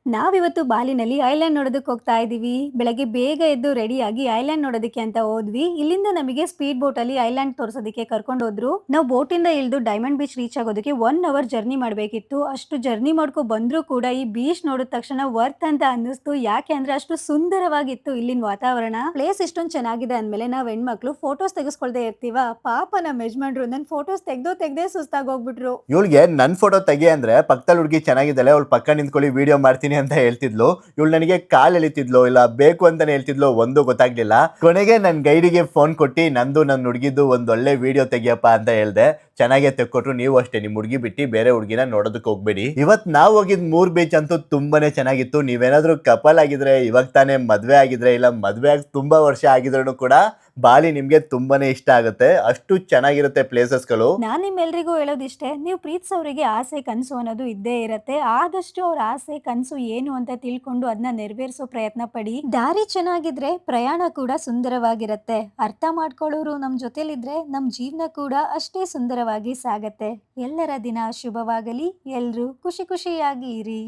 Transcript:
ನಾವಿವತ್ತು ಬಾಲಿನಲ್ಲಿ ಐಲ್ಯಾಂಡ್ ನೋಡೋದಕ್ಕೆ ಹೋಗ್ತಾ ಇದ್ದೀವಿ. ಬೆಳಗ್ಗೆ ಬೇಗ ಎದ್ದು ರೆಡಿಯಾಗಿ ಐಲ್ಯಾಂಡ್ ನೋಡೋದಕ್ಕೆ ಅಂತ ಹೋದ್ವಿ. ಇಲ್ಲಿಂದ ನಮಗೆ ಸ್ಪೀಡ್ ಬೋಟಲ್ಲಿ ಐಲ್ಯಾಂಡ್ ತೋರ್ಸೋದಕ್ಕೆ ಕರ್ಕೊಂಡು ಹೋದ್ರು. ನಾವು ಬೋಟಿಂದ ಇಳಿದು ಡೈಮಂಡ್ ಬೀಚ್ ರೀಚ್ ಆಗೋದಕ್ಕೆ 1 ಅವರ್ ಜರ್ನಿ ಮಾಡಬೇಕಿತ್ತು. ಅಷ್ಟು ಜರ್ನಿ ಮಾಡ್ಕೊ ಬಂದ್ರೂ ಕೂಡ ಈ ಬೀಚ್ ನೋಡಿದ ತಕ್ಷಣ ವರ್ತ್ ಅಂತ ಅನ್ನಿಸ್ತು. ಯಾಕೆ ಅಂದ್ರೆ ಅಷ್ಟು ಸುಂದರವಾಗಿತ್ತು ಇಲ್ಲಿನ ವಾತಾವರಣ. ಪ್ಲೇಸ್ ಇಷ್ಟೊಂದು ಚೆನ್ನಾಗಿದೆ ಅಂದ್ಮೇಲೆ ನಾವು ಹೆಣ್ಮಕ್ಳು ಫೋಟೋಸ್ ತೆಗೆಸ್ಕೊಳ್ದೇ ಇರ್ತೀವ. ಪಾಪ ನಮ್ಮ ಯಜಮಾನ್ರು ನನ್ನ ಫೋಟೋಸ್ ತೆಗ್ದೇ ಸುಸ್ತಾಗಿ ಹೋಗ್ಬಿಟ್ರು. ಇವಳಿಗೆ ನನ್ ಫೋಟೋ ತೆಗಿ ಅಂದ್ರೆ ಪಕ್ಕದಲ್ಲಿ ಹುಡುಗಿ ಚೆನ್ನಾಗಿದ್ದಾಳೆ, ಅವಳು ಪಕ್ಕ ನಿಂತ್ಕೊಳ್ಳಿ ವಿಡಿಯೋ ಮಾಡ್ತೀನಿ ಅಂತ ಹೇಳ್ತಿದ್ಲು. ಇವಳು ನನಗೆ ಕಾಲ್ ಎಳಿತಿದ್ಲು ಇಲ್ಲ ಬೇಕು ಅಂತಾನೆ ಹೇಳ್ತಿದ್ಲು, ಒಂದು ಗೊತ್ತಾಗ್ಲಿಲ್ಲ. ಕೊನೆಗೆ ನನ್ ಗೈಡಿಗೆ ಫೋನ್ ಕೊಟ್ಟು ನಂದು ನನ್ನ ಹುಡುಗಿದ್ದು ಒಂದ್ ಒಳ್ಳೆ ವಿಡಿಯೋ ತೆಗಿಯಪ್ಪ ಅಂತ ಹೇಳ್ದೆ. ಚೆನ್ನಾಗೇ ತೆಕ್ಕೊಟ್ರು. ನೀವು ಅಷ್ಟೇ ನಿಮ್ ಹುಡುಗಿ ಬಿಟ್ಟು ಬೇರೆ ಹುಡುಗಿನ ನೋಡೋದಕ್ಕೆ ಹೋಗ್ಬೇಡಿ. ಇವತ್ ನಾವು ಹೋಗಿದ್ 3 ಬೀಚ್ ಅಂತೂ ತುಂಬಾನೇ ಚೆನ್ನಾಗಿತ್ತು. ನೀವೇನಾದ್ರೂ ಕಪಲ್ ಆಗಿದ್ರೆ, ಇವಾಗ ತಾನೇ ಮದ್ವೆ ಆಗಿದ್ರೆ, ಇಲ್ಲ ಮದ್ವೆ ಆಗಿ ತುಂಬಾ ವರ್ಷ ಆಗಿದ್ರು ಕೂಡ ಬಾಲಿ ನಿಮ್ಗೆ ತುಂಬಾನೇ ಇಷ್ಟ ಆಗುತ್ತೆ. ಅಷ್ಟು ಚೆನ್ನಾಗಿರುತ್ತೆ ಪ್ಲೇಸಸ್ಗಳು. ನಾನ್ ನಿಮ್ಮೆಲ್ರಿಗೂ ಹೇಳೋದಿಷ್ಟೇ, ನೀವು ಪ್ರೀತಿಸೋರಿಗೆ ಆಸೆ ಕನಸು ಅನ್ನೋದು ಇದ್ದೇ ಇರತ್ತೆ. ಆದಷ್ಟು ಅವ್ರ ಆಸೆ ಕನಸು ಏನು ಅಂತ ತಿಳ್ಕೊಂಡು ಅದನ್ನ ನೆರವೇರಿಸೋ ಪ್ರಯತ್ನ ಪಡಿ. ದಾರಿ ಚೆನ್ನಾಗಿದ್ರೆ ಪ್ರಯಾಣ ಕೂಡ ಸುಂದರವಾಗಿರತ್ತೆ. ಅರ್ಥ ಮಾಡ್ಕೊಳ್ಳೋರು ನಮ್ ಜೊತೆಲಿದ್ರೆ ನಮ್ ಜೀವನ ಕೂಡ ಅಷ್ಟೇ ಸುಂದರವಾಗಿ ಸಾಗತ್ತೆ. ಎಲ್ಲರ ದಿನ ಶುಭವಾಗಲಿ. ಎಲ್ರೂ ಖುಷಿಯಾಗಿ ಇರಿ.